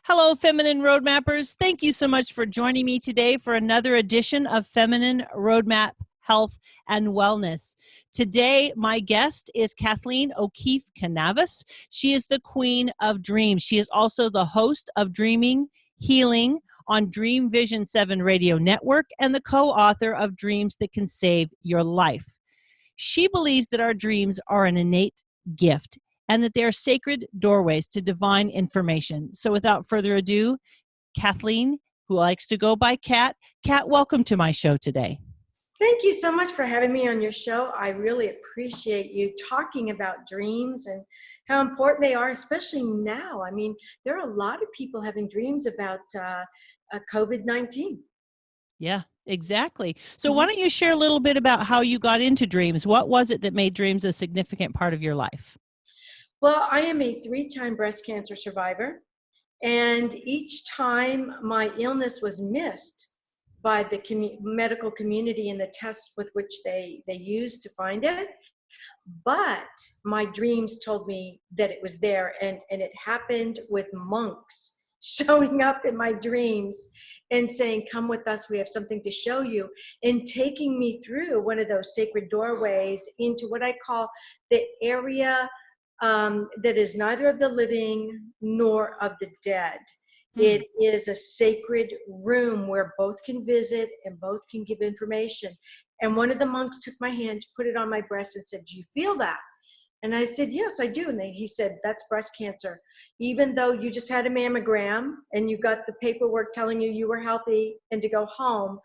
Hello, Feminine Roadmappers. Thank you so much for joining me today for another edition of Feminine Roadmap Health and Wellness. Today, my guest is Kathleen O'Keefe Canavas. She is the Queen of Dreams. She is also the host of Dreaming Healing on Dream Vision 7 Radio Network and the co-author of Dreams That Can Save Your Life. She believes that our dreams are an innate gift and that they are sacred doorways to divine information. So without further ado, Kathleen, who likes to go by Kat. Kat, welcome to my show today. Thank you so much for having me on your show. I really appreciate you talking about dreams and how important they are, especially now. I mean, there are a lot of people having dreams about COVID-19. Yeah, exactly. So why don't you share a little bit about how you got into dreams? What was it that made dreams a significant part of your life? Well, I am a 3-time breast cancer survivor, and each time my illness was missed by the medical community and the tests with which they used to find it. But my dreams told me that it was there, and it happened with monks showing up in my dreams and saying, "Come with us, we have something to show you," and taking me through one of those sacred doorways into what I call the area that is neither of the living nor of the dead. It is a sacred room where both can visit and both can give information. And one of the monks took my hand, put it on my breast and said, "Do you feel that?" And I said, "Yes, I do." And he said, "That's breast cancer. Even though you just had a mammogram and you got the paperwork telling you you were healthy and to go home,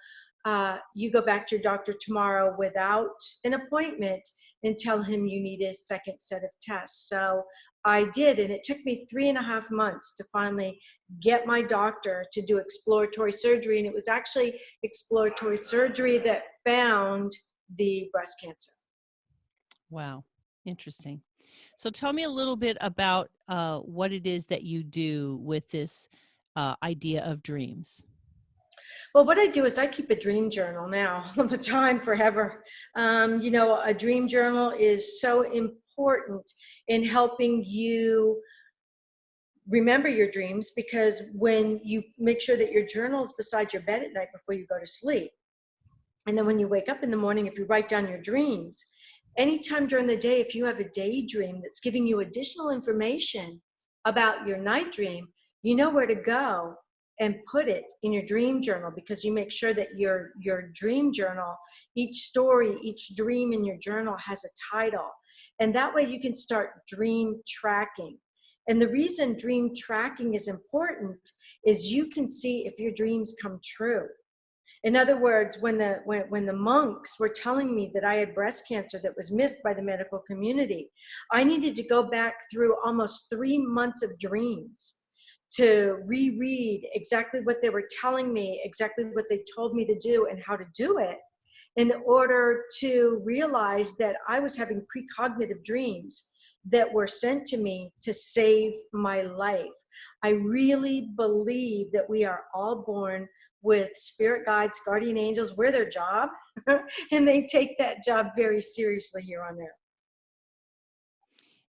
you go back to your doctor tomorrow without an appointment and tell him you need a second set of tests." So I did, and it took me 3.5 months to finally get my doctor to do exploratory surgery. And it was actually exploratory surgery that found the breast cancer. Wow, interesting. So tell me a little bit about what it is that you do with this idea of dreams. Well, what I do is I keep a dream journal now all the time, forever. A dream journal is so important in helping you remember your dreams, because when you make sure that your journal is beside your bed at night before you go to sleep, and then when you wake up in the morning, if you write down your dreams, anytime during the day, if you have a daydream that's giving you additional information about your night dream, you know where to go and put it in your dream journal, because you make sure that your dream journal, each story, each dream in your journal has a title. And that way you can start dream tracking. And the reason dream tracking is important is you can see if your dreams come true. In other words, when the monks were telling me that I had breast cancer that was missed by the medical community, I needed to go back through almost 3 months of dreams to reread exactly what they were telling me, exactly what they told me to do and how to do it, in order to realize that I was having precognitive dreams that were sent to me to save my life. I really believe that we are all born with spirit guides, guardian angels. We're their job, and they take that job very seriously here on earth.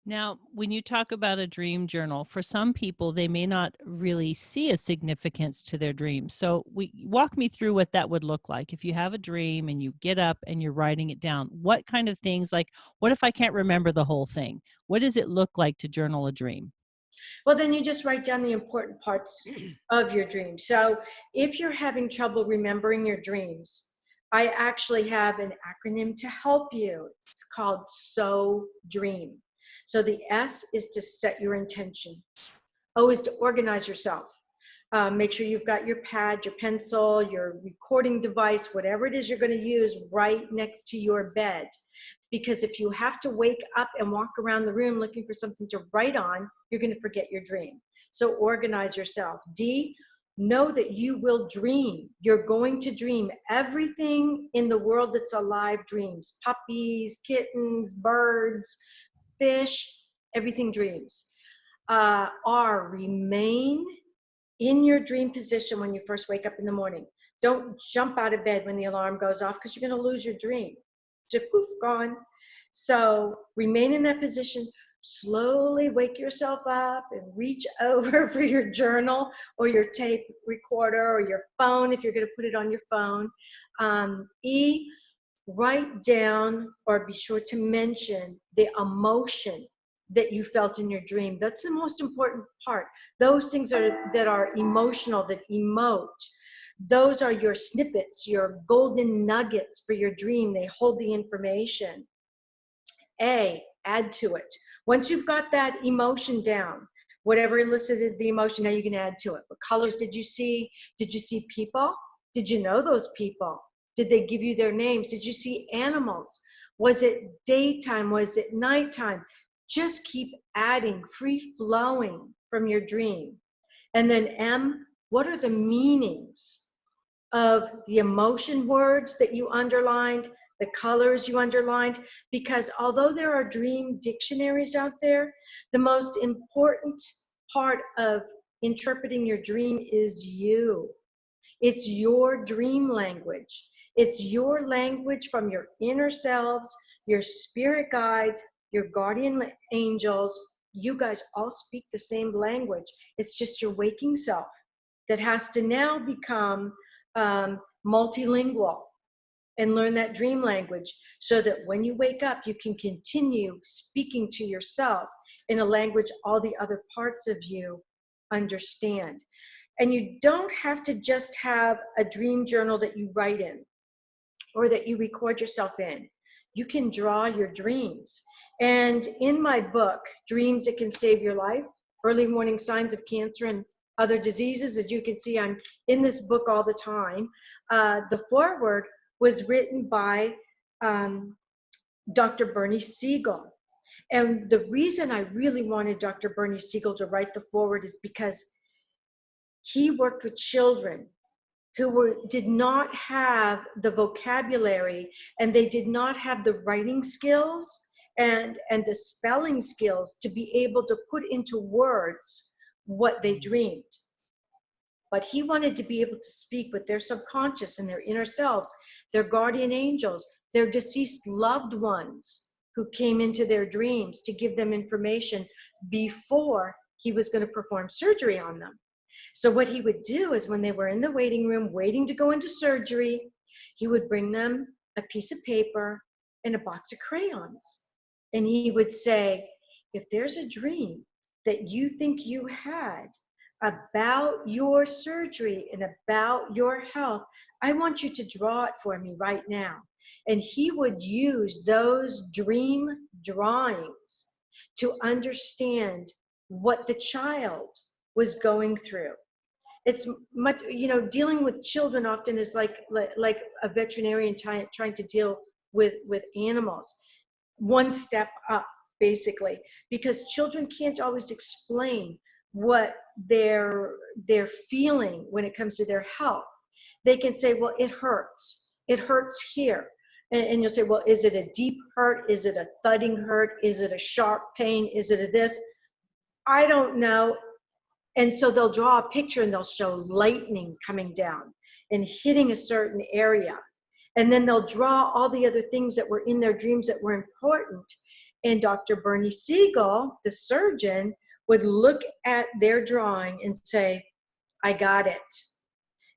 Now, when you talk about a dream journal, for some people, they may not really see a significance to their dreams. So walk me through what that would look like. If you have a dream and you get up and you're writing it down, what kind of things, like, what if I can't remember the whole thing? What does it look like to journal a dream? Well, then you just write down the important parts of your dream. So if you're having trouble remembering your dreams, I actually have an acronym to help you. It's called SO Dream. So the S is to set your intention. O is to organize yourself. Make sure you've got your pad, your pencil, your recording device, whatever it is you're going to use, right next to your bed. Because if you have to wake up and walk around the room looking for something to write on, you're going to forget your dream. So organize yourself. D, know that you will dream. You're going to dream. Everything in the world that's alive dreams. Puppies, kittens, birds, fish, everything dreams. R, remain in your dream position when you first wake up in the morning. Don't jump out of bed when the alarm goes off, because you're going to lose your dream. Just poof, gone. So remain in that position. slowly wake yourself up and reach over for your journal or your tape recorder or your phone if you're going to put it on your phone. E, write down or be sure to mention the emotion that you felt in your dream. That's the most important part. Those things that are emotional, that emote, those are your snippets, your golden nuggets for your dream. They hold the information. A, add to it. Once you've got that emotion down, whatever elicited the emotion, now you can add to it. What colors did you see? Did you see people? Did you know those people? Did they give you their names? Did you see animals? Was it daytime? Was it nighttime? Just keep adding, free flowing from your dream. And then M, what are the meanings of the emotion words that you underlined, the colors you underlined? Because although there are dream dictionaries out there, the most important part of interpreting your dream is you. It's your dream language. It's your language from your inner selves, your spirit guides, your guardian angels. You guys all speak the same language. It's just your waking self that has to now become multilingual and learn that dream language so that when you wake up, you can continue speaking to yourself in a language all the other parts of you understand. And you don't have to just have a dream journal that you write in or that you record yourself in. You can draw your dreams. And in my book, Dreams That Can Save Your Life, Early Warning Signs of Cancer and Other Diseases, as you can see, I'm in this book all the time. The foreword was written by Dr. Bernie Siegel. And the reason I really wanted Dr. Bernie Siegel to write the foreword is because he worked with children who did not have the vocabulary, and they did not have the writing skills and the spelling skills to be able to put into words what they dreamed. But he wanted to be able to speak with their subconscious and their inner selves, their guardian angels, their deceased loved ones who came into their dreams to give them information before he was going to perform surgery on them. So what he would do is when they were in the waiting room waiting to go into surgery, he would bring them a piece of paper and a box of crayons. And he would say, if there's a dream that you think you had about your surgery and about your health, I want you to draw it for me right now. And he would use those dream drawings to understand what the child was going through. It's much, dealing with children often is like a veterinarian trying to deal with animals. One step up, basically, because children can't always explain what they're feeling when it comes to their health. They can say, well, it hurts here. And you'll say, well, is it a deep hurt? Is it a thudding hurt? Is it a sharp pain? Is it a this? I don't know. And so they'll draw a picture and they'll show lightning coming down and hitting a certain area. And then they'll draw all the other things that were in their dreams that were important. And Dr. Bernie Siegel, the surgeon, would look at their drawing and say, I got it.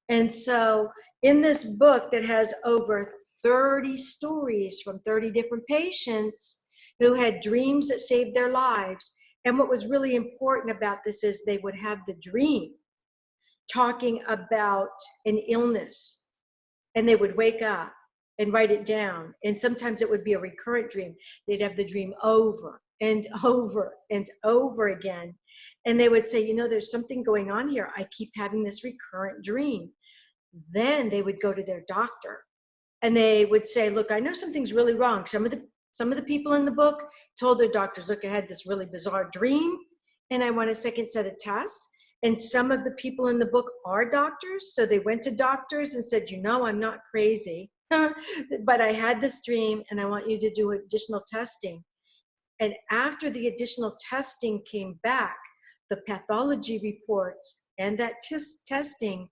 And so in this book that has over 30 stories from 30 different patients who had dreams that saved their lives. And what was really important about this is they would have the dream talking about an illness, and they would wake up and write it down. And sometimes it would be a recurrent dream. They'd have the dream over and over and over again. And they would say, there's something going on here. I keep having this recurrent dream. Then they would go to their doctor and they would say, look, I know something's really wrong. Some of the people in the book told their doctors, look, I had this really bizarre dream and I want a second set of tests. And some of the people in the book are doctors. So they went to doctors and said, I'm not crazy, but I had this dream and I want you to do additional testing. And after the additional testing came back, the pathology reports and that testing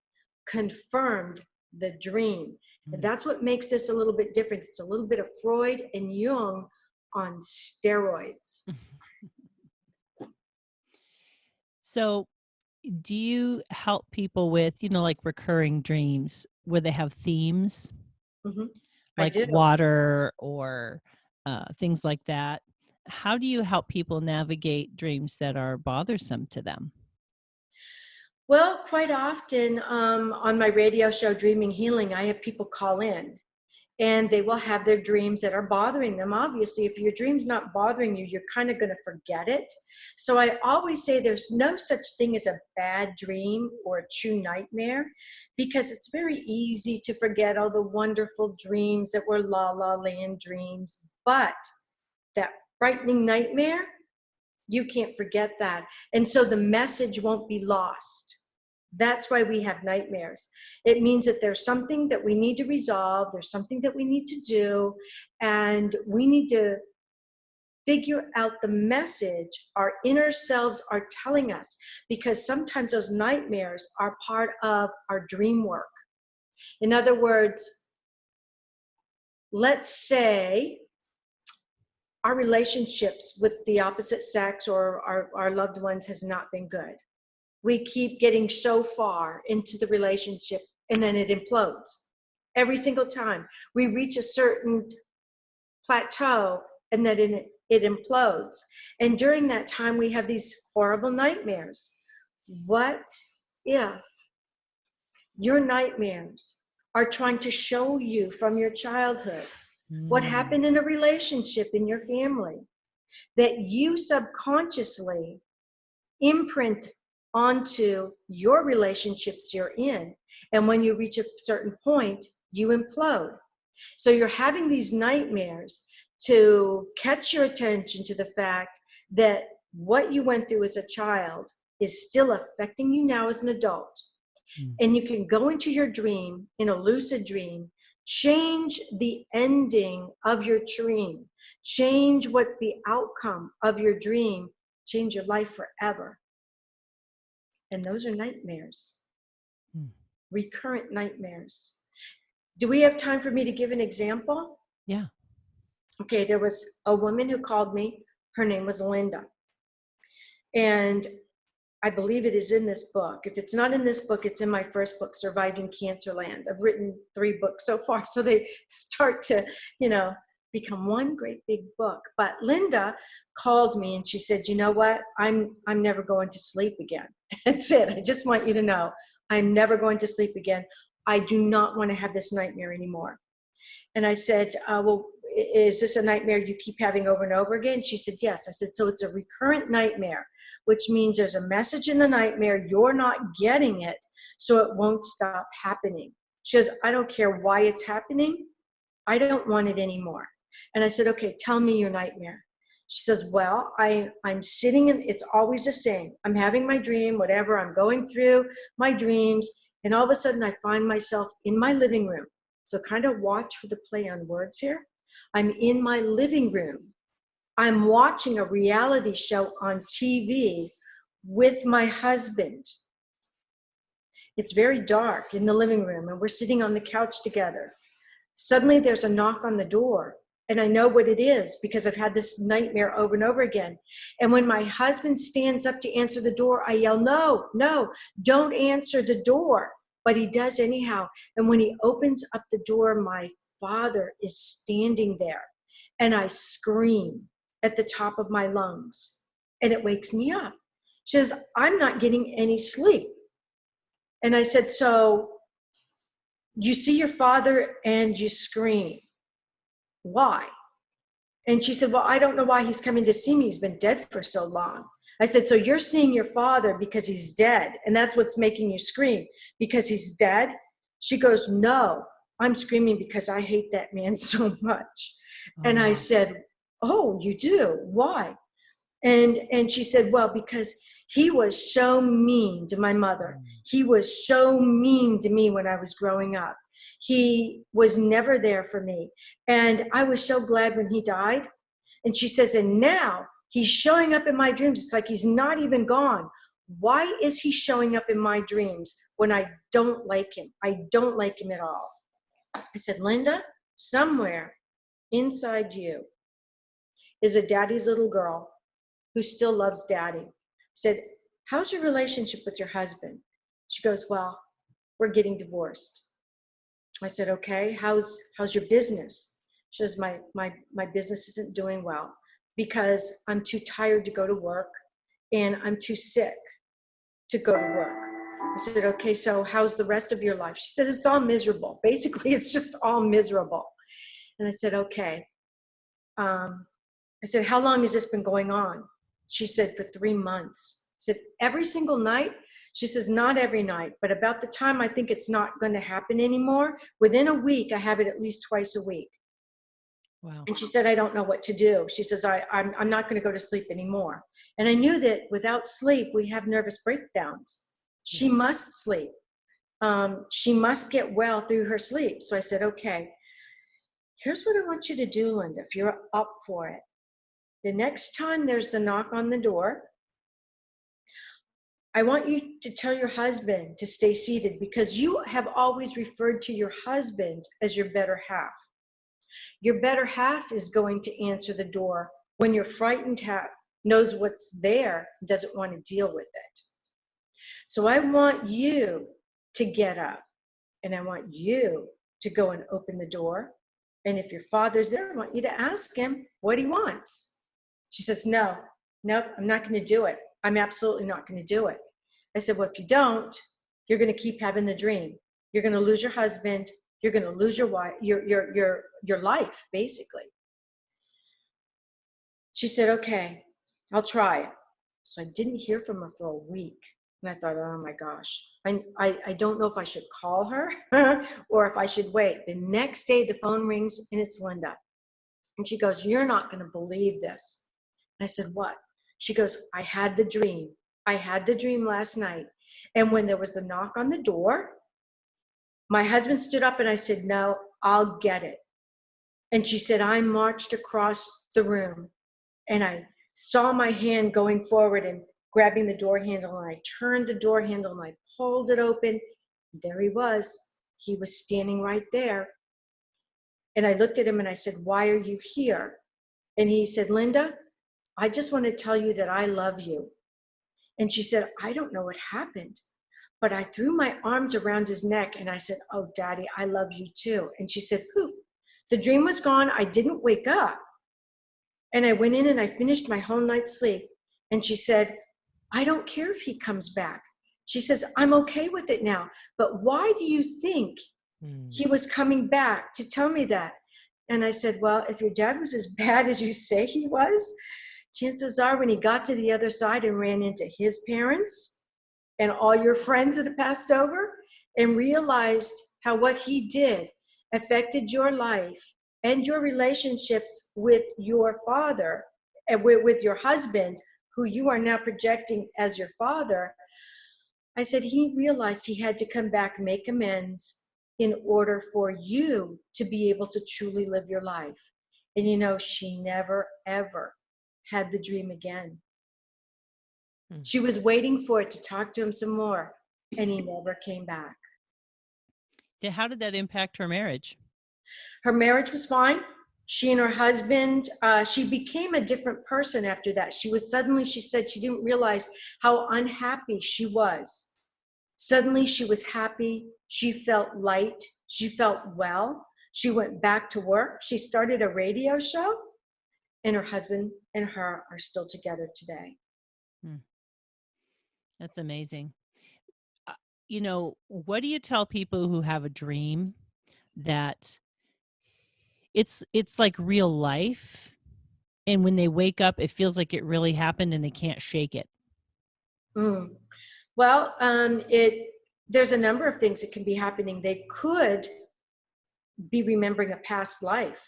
confirmed the dream. And that's what makes this a little bit different. It's a little bit of Freud and Jung on steroids. So, do you help people with, like recurring dreams where they have themes, Hmm. I like do. water or things like that? How do you help people navigate dreams that are bothersome to them? Well, quite often on my radio show, Dreaming Healing, I have people call in and they will have their dreams that are bothering them. Obviously, if your dream's not bothering you, you're kind of going to forget it. So I always say there's no such thing as a bad dream or a true nightmare, because it's very easy to forget all the wonderful dreams that were la la land dreams. But that frightening nightmare, you can't forget that. And so the message won't be lost. That's why we have nightmares. It means that there's something that we need to resolve, there's something that we need to do, and we need to figure out the message our inner selves are telling us, because sometimes those nightmares are part of our dream work. In other words, let's say our relationships with the opposite sex or our loved ones has not been good. We keep getting so far into the relationship and then it implodes. Every single time we reach a certain plateau and then it implodes. And during that time, we have these horrible nightmares. What if your nightmares are trying to show you from your childhood what Mm. happened in a relationship in your family that you subconsciously imprint onto your relationships you're in? And when you reach a certain point, you implode. So you're having these nightmares to catch your attention to the fact that what you went through as a child is still affecting you now as an adult. Mm. And you can go into your dream, in a lucid dream, change the ending of your dream, change what the outcome of your dream, change your life forever. And those are nightmares, Mm. recurrent nightmares. Do we have time for me to give an example? Yeah. Okay, there was a woman who called me. Her name was Linda. And I believe it is in this book. If it's not in this book, it's in my first book, Surviving Cancerland. I've written 3 books so far, so they start to, you know, become one great big book. But Linda called me and she said, you know what? I'm never going to sleep again. That's it. I just want you to know, I'm never going to sleep again. I do not want to have this nightmare anymore. And I said, well, is this a nightmare you keep having over and over again? She said, yes. I said, so it's a recurrent nightmare, which means there's a message in the nightmare, you're not getting it, so it won't stop happening. She goes, I don't care why it's happening. I don't want it anymore. And I said, okay, tell me your nightmare. She says, well, I'm sitting in, it's always the same. I'm having my dream, whatever, I'm going through my dreams, and all of a sudden I find myself in my living room. So kind of watch for the play on words here. I'm in my living room. I'm watching a reality show on TV with my husband. It's very dark in the living room, and we're sitting on the couch together. Suddenly there's a knock on the door, and I know what it is because I've had this nightmare over and over again. And when my husband stands up to answer the door, I yell, no, no, don't answer the door. But he does anyhow. And when he opens up the door, my father is standing there, and I scream at the top of my lungs, and it wakes me up. She says, I'm not getting any sleep. And I said, so you see your father and you scream. Why? And she said, well, I don't know why he's coming to see me. He's been dead for so long. I said, so you're seeing your father because he's dead, and that's what's making you scream, because he's dead? She goes, no, I'm screaming because I hate that man so much. And I Oh. said, oh, you do? Why? And she said, well, because he was so mean to my mother. He was so mean to me when I was growing up. He was never there for me. And I was so glad when he died. And she says, and now he's showing up in my dreams. It's like he's not even gone. Why is he showing up in my dreams when I don't like him? I don't like him at all. I said, Linda, somewhere inside you is a daddy's little girl who still loves daddy. Said, how's your relationship with your husband? She goes, well, we're getting divorced. I said, okay, how's your business? She says, my business isn't doing well because I'm too tired to go to work and I'm too sick to go to work. I said, okay, so how's the rest of your life? She said, it's all miserable. Basically, it's just all miserable. And I said, okay. I said, how long has this been going on? She said, for 3 months. I said, every single night? She says, not every night, but about the time I think it's not going to happen anymore, within a week, I have it at least twice a week. Wow. And she said, I don't know what to do. She says, I'm not going to go to sleep anymore. And I knew that without sleep, we have nervous breakdowns. She must sleep. She must get well through her sleep. So I said, okay, here's what I want you to do, Linda, if you're up for it. The next time there's the knock on the door, I want you to tell your husband to stay seated because you have always referred to your husband as your better half. Your better half is going to answer the door when your frightened half knows what's there, doesn't want to deal with it. So I want you to get up and I want you to go and open the door. And if your father's there, I want you to ask him what he wants. She says, nope, I'm not going to do it. I'm absolutely not going to do it. I said, well, if you don't, you're going to keep having the dream. You're going to lose your husband. You're going to lose your wife, your life, basically. She said, okay, I'll try it. So I didn't hear from her for a week. And I thought, oh my gosh, I don't know if I should call her or if I should wait. The next day, the phone rings and it's Linda. And she goes, you're not going to believe this. And I said, what? She goes, I had the dream. I had the dream last night. And when there was a knock on the door, my husband stood up and I said, no, I'll get it. And she said, I marched across the room and I saw my hand going forward and grabbing the door handle, and I turned the door handle and I pulled it open. There he was. He was standing right there. And I looked at him and I said, why are you here? And he said, Linda, I just want to tell you that I love you. And she said, I don't know what happened, but I threw my arms around his neck and I said, oh, Daddy, I love you too. And she said, poof, the dream was gone. I didn't wake up. And I went in and I finished my whole night's sleep. And she said, I don't care if he comes back. She says, I'm okay with it now. But why do you think he was coming back to tell me that? And I said, well, if your dad was as bad as you say he was, chances are when he got to the other side and ran into his parents and all your friends that have passed over and realized how what he did affected your life and your relationships with your father and with your husband, who you are now projecting as your father, I said he realized he had to come back, make amends in order for you to be able to truly live your life. And you know, she never, ever had the dream again. She was waiting for it to talk to him some more, and he never came back. How did that impact her marriage? Her marriage was fine. She and her husband, she became a different person after that. She said she didn't realize how unhappy she was. Suddenly she was happy. She felt light. She felt well. She went back to work. She started a radio show, and her husband and her are still together today. That's amazing. You know, what do you tell people who have a dream that it's like real life, and when they wake up, it feels like it really happened and they can't shake it? Well, there's a number of things that can be happening. They could be remembering a past life.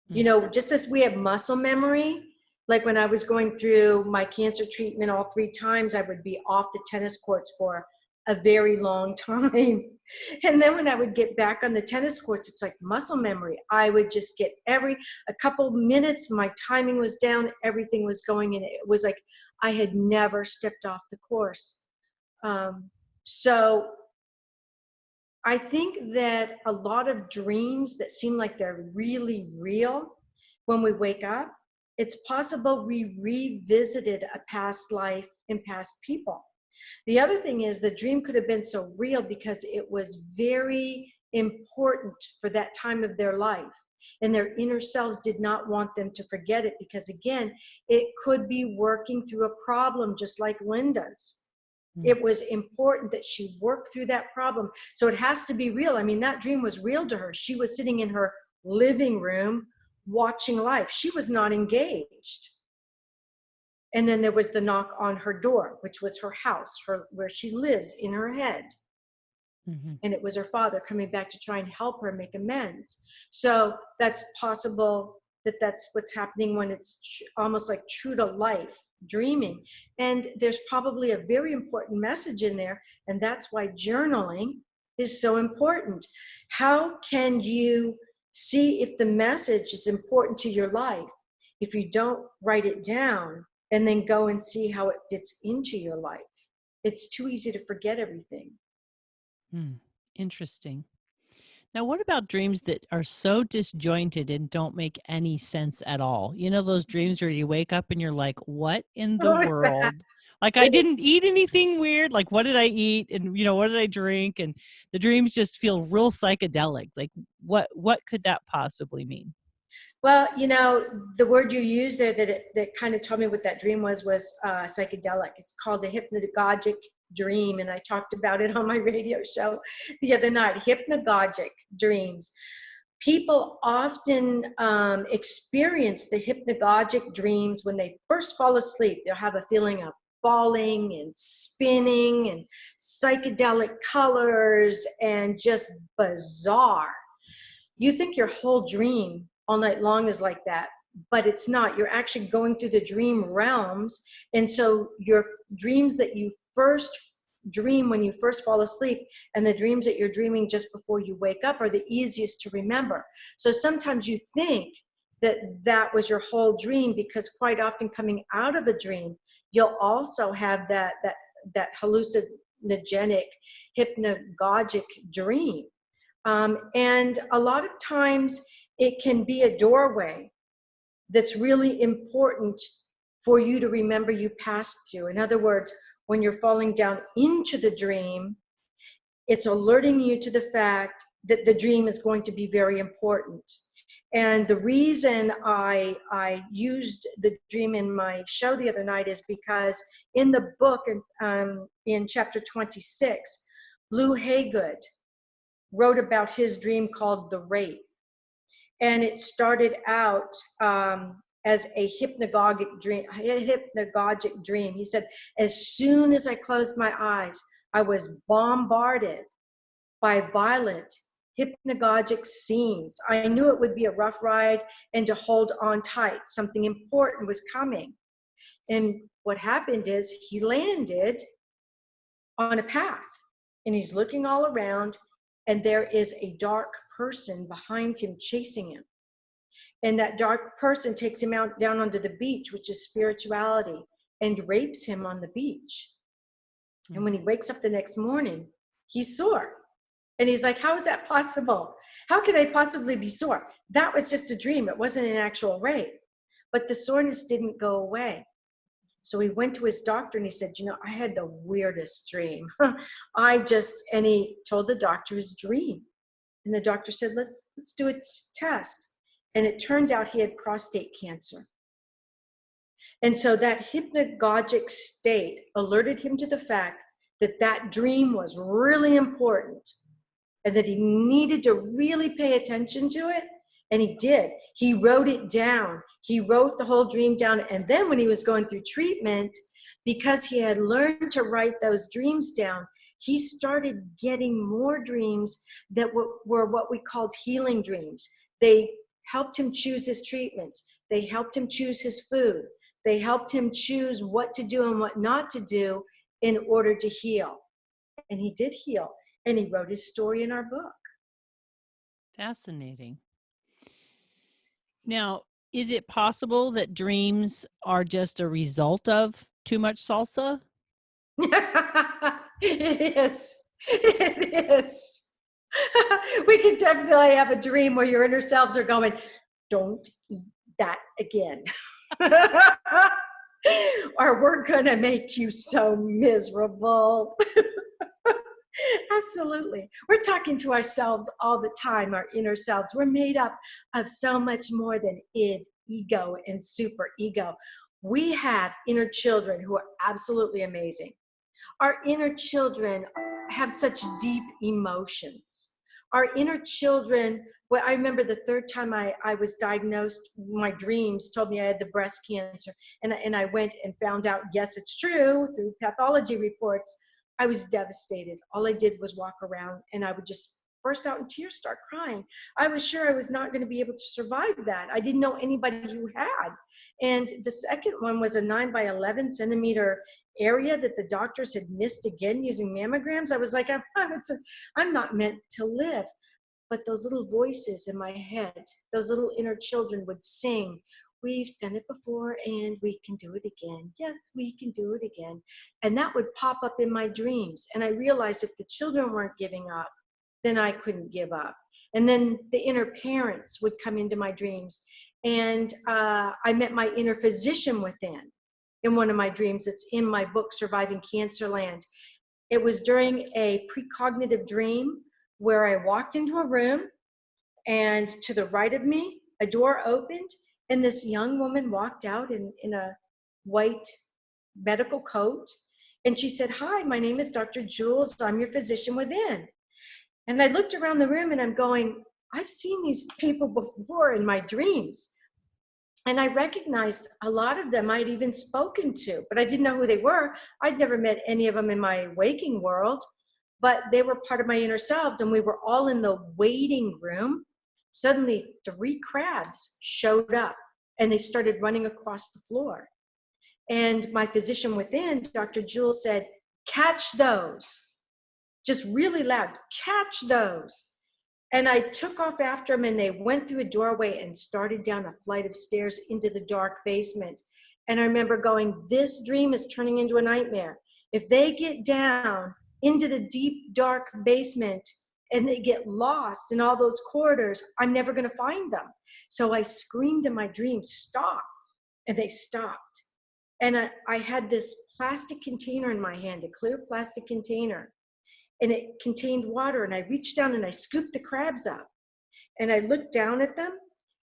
You know, just as we have muscle memory, like when I was going through my cancer treatment all 3 times, I would be off the tennis courts for a very long time. And then when I would get back on the tennis courts, it's like muscle memory. I would just get a couple minutes, my timing was down, everything was going, and it was like I had never stepped off the course. So I think that a lot of dreams that seem like they're really real, when we wake up, it's possible we revisited a past life and past people. The other thing is the dream could have been so real because it was very important for that time of their life. And their inner selves did not want them to forget it because, again, it could be working through a problem just like Linda's. It was important that she worked through that problem. So it has to be real. I mean, that dream was real to her. She was sitting in her living room watching life. She was not engaged. And then there was the knock on her door, which was her house, where she lives in her head. Mm-hmm. And it was her father coming back to try and help her make amends. So that's possible that that's what's happening when it's almost like true to life dreaming. And there's probably a very important message in there. And that's why journaling is so important. How can you see if the message is important to your life if you don't write it down and then go and see how it fits into your life? It's too easy to forget everything. Interesting. Now, what about dreams that are so disjointed and don't make any sense at all? You know, those dreams where you wake up and you're like, what in the What was that? world? Like, I didn't eat anything weird. Like, what did I eat? And, what did I drink? And the dreams just feel real psychedelic. Like, what could that possibly mean? Well, the word you used there that kind of told me what that dream was psychedelic. It's called a hypnagogic dream, and I talked about it on my radio show the other night. Hypnagogic dreams. People often experience the hypnagogic dreams when they first fall asleep. They'll have a feeling of falling and spinning and psychedelic colors and just bizarre. You think your whole dream all night long is like that, but it's not. You're actually going through the dream realms. And so your dreams that you first dream when you first fall asleep and the dreams that you're dreaming just before you wake up are the easiest to remember. So sometimes you think that that was your whole dream because quite often coming out of a dream, you'll also have that hallucinogenic, hypnagogic dream. And a lot of times it can be a doorway that's really important for you to remember you passed through. In other words, when you're falling down into the dream, it's alerting you to the fact that the dream is going to be very important. And the reason I used the dream in my show the other night is because in the book, in chapter 26, Lou Haygood wrote about his dream called The Wraith. And it started out as a hypnagogic dream. He said, as soon as I closed my eyes, I was bombarded by violent hypnagogic scenes. I knew it would be a rough ride and to hold on tight. Something important was coming. And what happened is he landed on a path and he's looking all around and there is a dark person behind him chasing him. And that dark person takes him out down onto the beach, which is spirituality, and rapes him on the beach. And when he wakes up the next morning, he's sore. And he's like, how is that possible? How can I possibly be sore? That was just a dream. It wasn't an actual rape. But the soreness didn't go away. So he went to his doctor and he said, I had the weirdest dream. And he told the doctor his dream. And the doctor said, let's do a test. And it turned out he had prostate cancer. And so that hypnagogic state alerted him to the fact that that dream was really important and that he needed to really pay attention to it. And he did. He wrote it down. He wrote the whole dream down. And then when he was going through treatment, because he had learned to write those dreams down, he started getting more dreams that were what we called healing dreams. They helped him choose his treatments. They helped him choose his food. They helped him choose what to do and what not to do in order to heal. And he did heal. And he wrote his story in our book. Fascinating. Now, is it possible that dreams are just a result of too much salsa? It is. It is. We can definitely have a dream where your inner selves are going, don't eat that again. or we're going to make you so miserable. Absolutely. We're talking to ourselves all the time, our inner selves. We're made up of so much more than id, ego, and super ego. We have inner children who are absolutely amazing. Our inner children have such deep emotions. Our inner children, well, I remember the third time I was diagnosed, my dreams told me I had the breast cancer. And I went and found out, yes, it's true, through pathology reports. I was devastated. All I did was walk around and I would just burst out in tears, start crying. I was sure I was not going to be able to survive that. I didn't know anybody who had. And the second one was a 9 by 11 centimeter area that the doctors had missed again using mammograms. I was like, I'm not meant to live. But those little voices in my head, those little inner children would sing, we've done it before and we can do it again. Yes, we can do it again. And that would pop up in my dreams. And I realized if the children weren't giving up, then I couldn't give up. And then the inner parents would come into my dreams. And I met my inner physician within in one of my dreams. It's in my book, Surviving Cancerland. It was during a precognitive dream where I walked into a room and to the right of me, a door opened and this young woman walked out in a white medical coat. And she said, hi, my name is Dr. Jules. I'm your physician within. And I looked around the room and I'm going, I've seen these people before in my dreams. And I recognized a lot of them I'd even spoken to, but I didn't know who they were. I'd never met any of them in my waking world, but they were part of my inner selves. And we were all in the waiting room. Suddenly 3 crabs showed up and they started running across the floor. And my physician within, Dr. Jules, said, catch those. Just really loud, catch those. And I took off after them and they went through a doorway and started down a flight of stairs into the dark basement. And I remember going, this dream is turning into a nightmare. If they get down into the deep, dark basement and they get lost in all those corridors, I'm never going to find them. So I screamed in my dream, stop. And they stopped. And I had this plastic container in my hand, a clear plastic container. And it contained water. And I reached down and I scooped the crabs up. And I looked down at them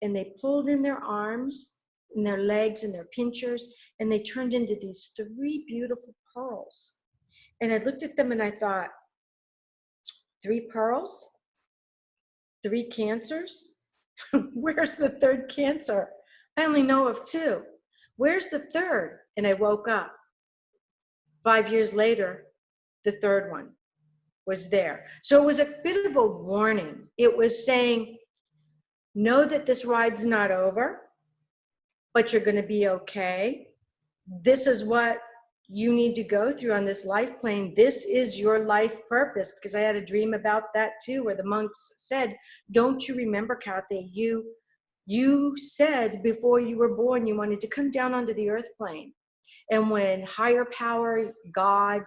and they pulled in their arms and their legs and their pinchers. And they turned into these 3 beautiful pearls. And I looked at them and I thought, 3 pearls? 3 cancers? Where's the 3rd cancer? I only know of 2. Where's the 3rd? And I woke up. 5 years later, the 3rd one was there. So it was a bit of a warning. It was saying, know that this ride's not over, but you're going to be okay. This is what you need to go through on this life plane. This is your life purpose. Because I had a dream about that too, where the monks said, don't you remember, Kathy, you said before you were born, you wanted to come down onto the earth plane. And when higher power, God,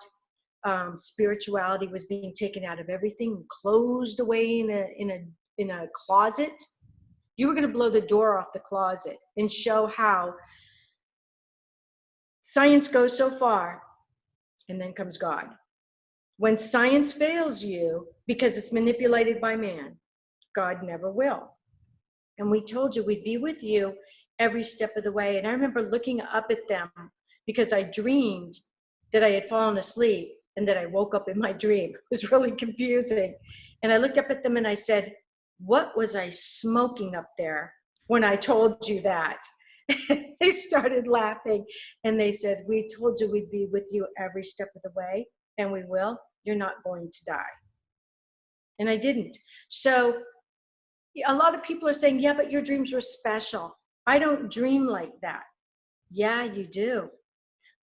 spirituality was being taken out of everything, closed away in a closet, you were going to blow the door off the closet and show how science goes so far, and then comes God. When science fails you because it's manipulated by man, God never will. And we told you we'd be with you every step of the way. And I remember looking up at them because I dreamed that I had fallen asleep and that I woke up in my dream. It was really confusing. And I looked up at them and I said, what was I smoking up there when I told you that? They started laughing and they said, we told you we'd be with you every step of the way, and we will. You're not going to die. And I didn't. So a lot of people are saying, yeah, but your dreams were special. I don't dream like that. Yeah, you do.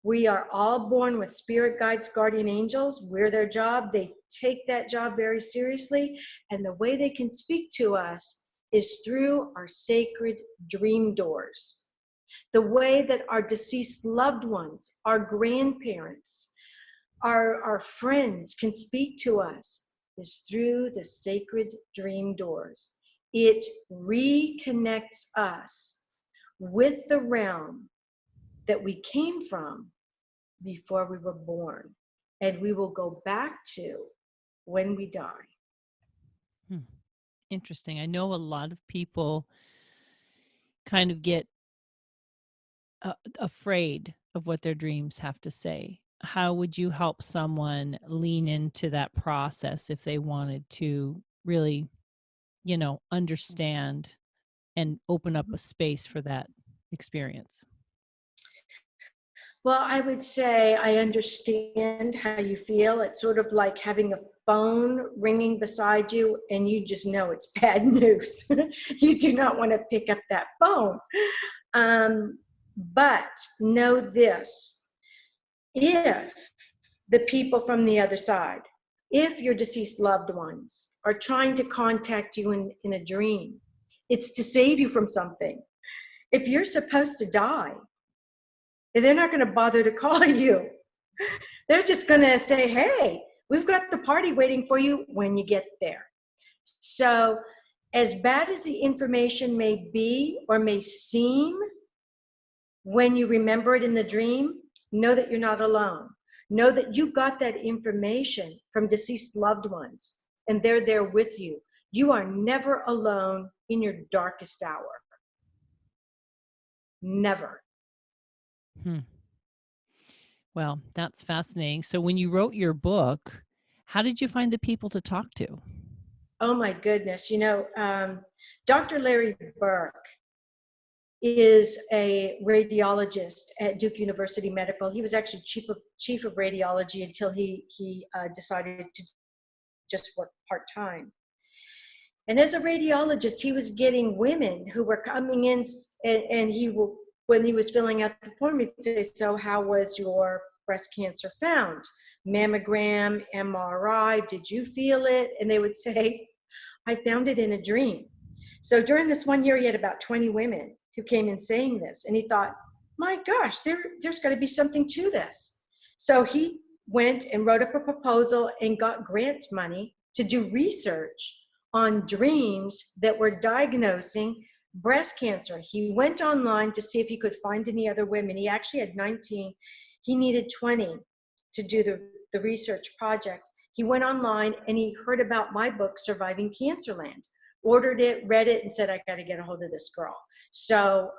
We are all born with spirit guides, guardian angels. We're their job. They take that job very seriously. And the way they can speak to us is through our sacred dream doors. The way that our deceased loved ones, our grandparents, our friends can speak to us is through the sacred dream doors. It reconnects us with the realm that we came from before we were born, and we will go back to when we die. Interesting. I know a lot of people kind of get afraid of what their dreams have to say. How would you help someone lean into that process if they wanted to really, understand and open up a space for that experience? Well, I would say I understand how you feel. It's sort of like having a phone ringing beside you and you just know it's bad news. You do not want to pick up that phone. But know this, if the people from the other side, if your deceased loved ones are trying to contact you in a dream, it's to save you from something. If you're supposed to die, they're not going to bother to call you. They're just going to say, hey, we've got the party waiting for you when you get there. So as bad as the information may be or may seem, when you remember it in the dream, know that you're not alone. Know that you got that information from deceased loved ones and they're there with you. You are never alone in your darkest hour. Never. Well, that's fascinating. So when you wrote your book, how did you find the people to talk to? Oh my goodness. Dr. Larry Burke is a radiologist at Duke University Medical. He was actually chief of radiology until he decided to just work part-time. And as a radiologist, he was getting women who were coming in, and when he was filling out the form, he'd say, so how was your breast cancer found? Mammogram, MRI, did you feel it? And they would say, I found it in a dream. So during this 1 year, he had about 20 women who came in saying this. And he thought, my gosh, there's got to be something to this. So he went and wrote up a proposal and got grant money to do research on dreams that were diagnosing breast cancer. He went online to see if he could find any other women. He actually had 19. He needed 20 to do the research project. He went online and he heard about my book, Surviving Cancerland, ordered it, read it, and said, I got to get a hold of this girl. So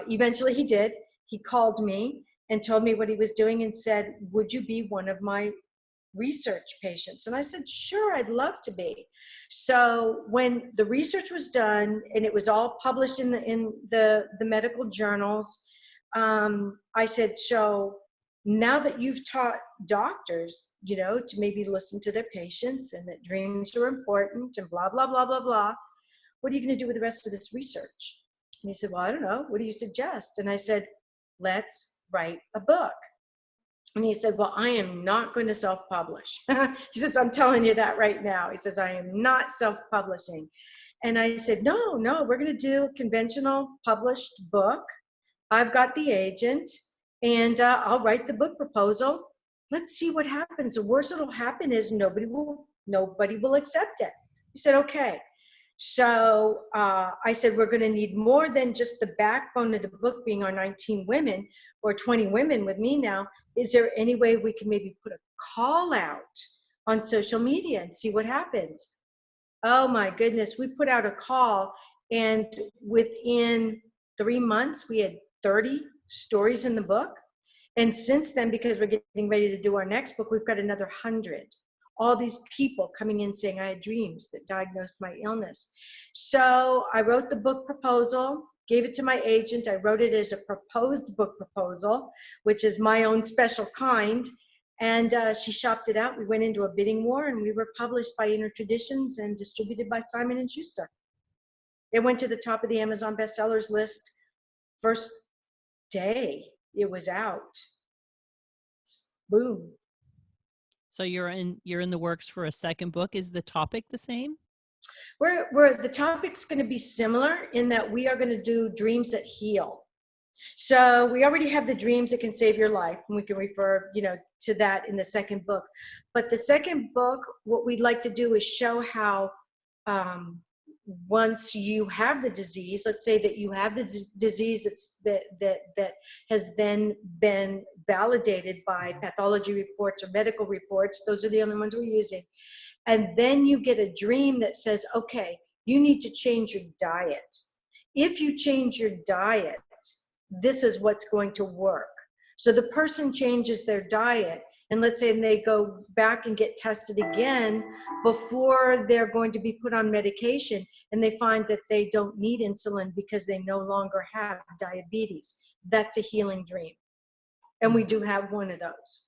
eventually he did. He called me and told me what he was doing and said, would you be one of my research patients? And I said, sure, I'd love to be. So when the research was done and it was all published in the medical journals, I said, so now that you've taught doctors, to maybe listen to their patients and that dreams are important and blah, blah, blah, blah, blah, what are you going to do with the rest of this research? And he said, well, I don't know. What do you suggest? And I said, let's write a book. And he said, well, I am not going to self-publish. He says, I'm telling you that right now. He says, I am not self-publishing. And I said, no, we're going to do a conventional published book. I've got the agent and I'll write the book proposal. Let's see what happens. The worst that'll happen is nobody will accept it. He said, okay. So I said, we're going to need more than just the backbone of the book being our 19 women or 20 women with me now. Is there any way we can maybe put a call out on social media and see what happens? Oh my goodness, we put out a call and within 3 months, we had 30 stories in the book. And since then, because we're getting ready to do our next book, we've got another 100. All these people coming in saying, I had dreams that diagnosed my illness. So I wrote the book proposal, gave it to my agent. I wrote it as a proposed book proposal, which is my own special kind. And she shopped it out. We went into a bidding war and we were published by Inner Traditions and distributed by Simon & Schuster. It went to the top of the Amazon bestsellers list first day it was out. Boom. So you're in the works for a second book. Is the topic the same? The topic's going to be similar in that we are going to do dreams that heal. So we already have the dreams that can save your life, and we can refer, to that in the second book. But the second book, what we'd like to do is show how once you have the disease, let's say that you have the disease that has then been validated by pathology reports or medical reports, those are the only ones we're using. And then you get a dream that says, okay, you need to change your diet. If you change your diet, this is what's going to work. So the person changes their diet, and let's say they go back and get tested again before they're going to be put on medication, and they find that they don't need insulin because they no longer have diabetes. That's a healing dream. And we do have one of those.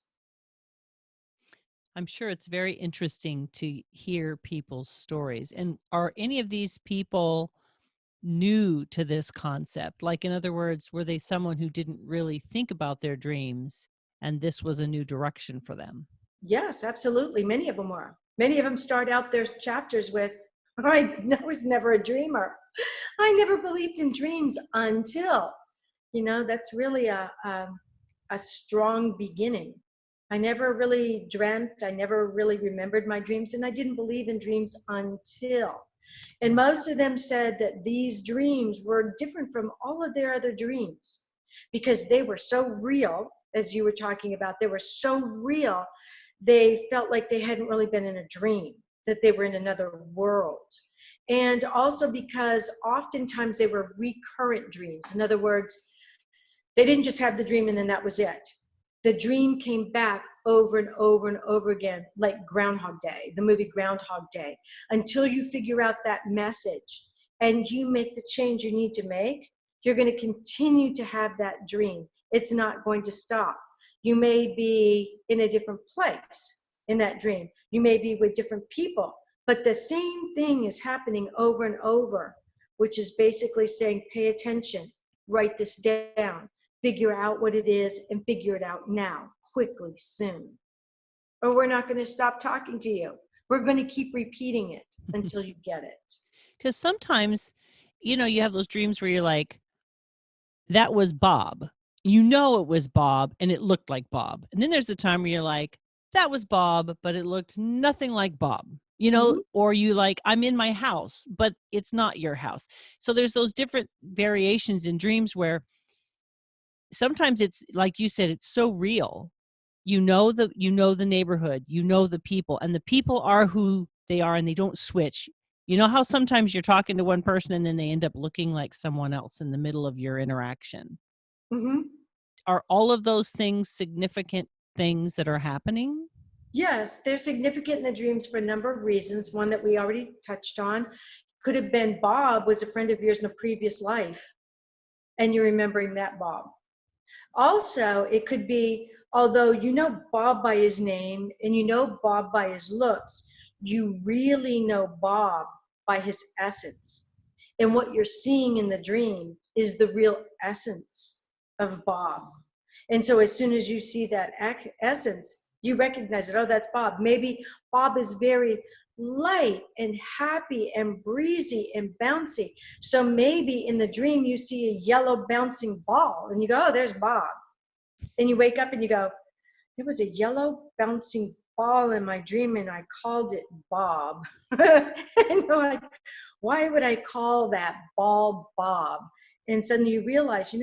I'm sure it's very interesting to hear people's stories. And are any of these people new to this concept? Like, in other words, were they someone who didn't really think about their dreams and this was a new direction for them? Yes, absolutely. Many of them were. Many of them start out their chapters with, I was never a dreamer. I never believed in dreams until, that's really a strong beginning. I never really dreamt. I never really remembered my dreams, and I didn't believe in dreams until. And most of them said that these dreams were different from all of their other dreams because they were so real, as you were talking about. They were so real, they felt like they hadn't really been in a dream, that they were in another world. And also because oftentimes they were recurrent dreams. In other words, they didn't just have the dream and then that was it. The dream came back over and over and over again, like Groundhog Day, the movie Groundhog Day, until you figure out that message and you make the change you need to make. You're going to continue to have that dream. It's not going to stop. You may be in a different place in that dream. You may be with different people, but the same thing is happening over and over, which is basically saying, pay attention, write this down, figure out what it is, and figure it out now, quickly, soon. Or we're not going to stop talking to you. We're going to keep repeating it until you get it. Because sometimes, you have those dreams where you're like, that was Bob. It was Bob and it looked like Bob. And then there's the time where you're like, that was Bob, but it looked nothing like Bob. Or you like, I'm in my house, but it's not your house. So there's those different variations in dreams where sometimes it's like you said, it's so real. The neighborhood, the people, and the people are who they are and they don't switch. You know how sometimes you're talking to one person and then they end up looking like someone else in the middle of your interaction. Mm-hmm. Are all of those things significant things that are happening? Yes, they're significant in the dreams for a number of reasons. One that we already touched on could have been Bob was a friend of yours in a previous life, and you're remembering that Bob. Also, it could be, although you know Bob by his name and you know Bob by his looks, you really know Bob by his essence. And what you're seeing in the dream is the real essence of Bob. And so as soon as you see that essence, you recognize it. Oh, that's Bob. Maybe Bob is very light and happy and breezy and bouncy. So maybe in the dream you see a yellow bouncing ball and you go, oh, there's Bob. And you wake up and you go, there was a yellow bouncing ball in my dream and I called it Bob. And you're like, why would I call that ball Bob? And suddenly you realize,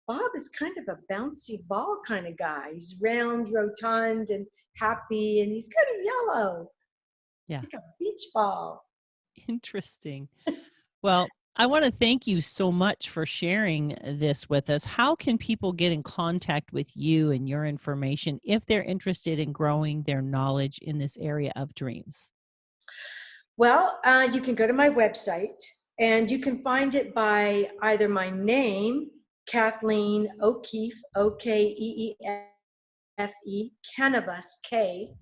Bob is kind of a bouncy ball kind of guy. He's round, rotund, and happy, and he's kind of yellow. Yeah. Like a beach ball. Interesting. Well, I want to thank you so much for sharing this with us. How can people get in contact with you and your information if they're interested in growing their knowledge in this area of dreams? Well, you can go to my website, and you can find it by either my name, Kathleen O'Keefe, O-K-E-E-F-E, Cannabis, K-A-N-A-B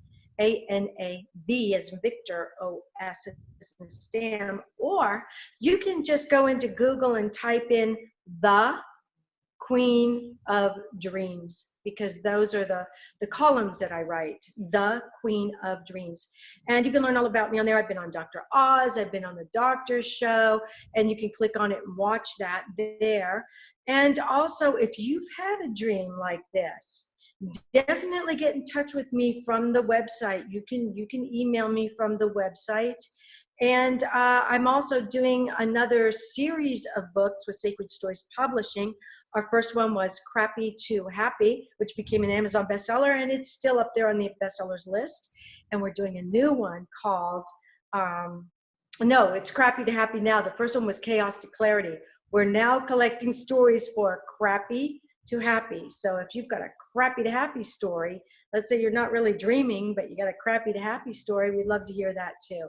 as in Victor, O-S as in Sam, or you can just go into Google and type in the Queen of Dreams, because those are the columns that I write, the Queen of Dreams. And you can learn all about me on there. I've been on Dr. Oz, I've been on the doctor's show, and you can click on it and watch that there. And also, if you've had a dream like this, definitely get in touch with me from the website. You can email me from the website, And I'm also doing another series of books with Sacred Stories Publishing. Our first one was Crappy to Happy, which became an Amazon bestseller, and it's still up there on the bestsellers list. And we're doing a new one called, no, it's Crappy to Happy now. The first one was Chaos to Clarity. We're now collecting stories for Crappy to Happy. So if you've got a crappy to happy story, let's say you're not really dreaming, but you got a crappy to happy story, we'd love to hear that too.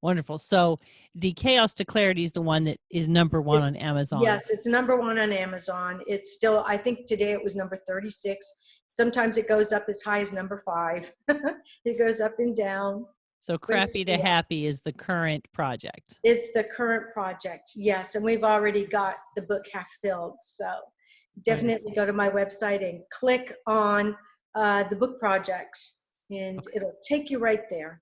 Wonderful. So the Chaos to Clarity is the one that is number one on Amazon. Yes, it's number one on Amazon. It's still, I think today it was number 36. Sometimes it goes up as high as number 5. It goes up and down. So Crappy to Happy is the current project. It's the current project, yes. And we've already got the book half filled. So definitely go to my website and click on the book projects, and it'll take you right there.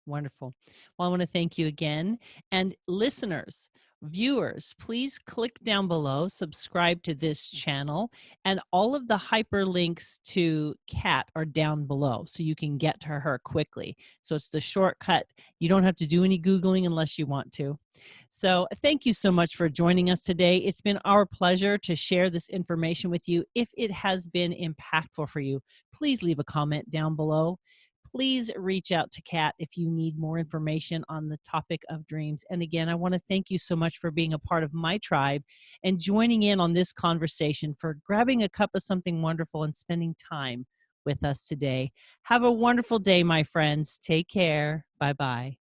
Wonderful. Well, I want to thank you again. And listeners, viewers, please click down below, subscribe to this channel, and all of the hyperlinks to Kat are down below so you can get to her quickly. So it's the shortcut. You don't have to do any Googling unless you want to. So thank you so much for joining us today. It's been our pleasure to share this information with you. If it has been impactful for you, please leave a comment down below. Please reach out to Kat if you need more information on the topic of dreams. And again, I want to thank you so much for being a part of my tribe and joining in on this conversation, for grabbing a cup of something wonderful and spending time with us today. Have a wonderful day, my friends. Take care. Bye-bye.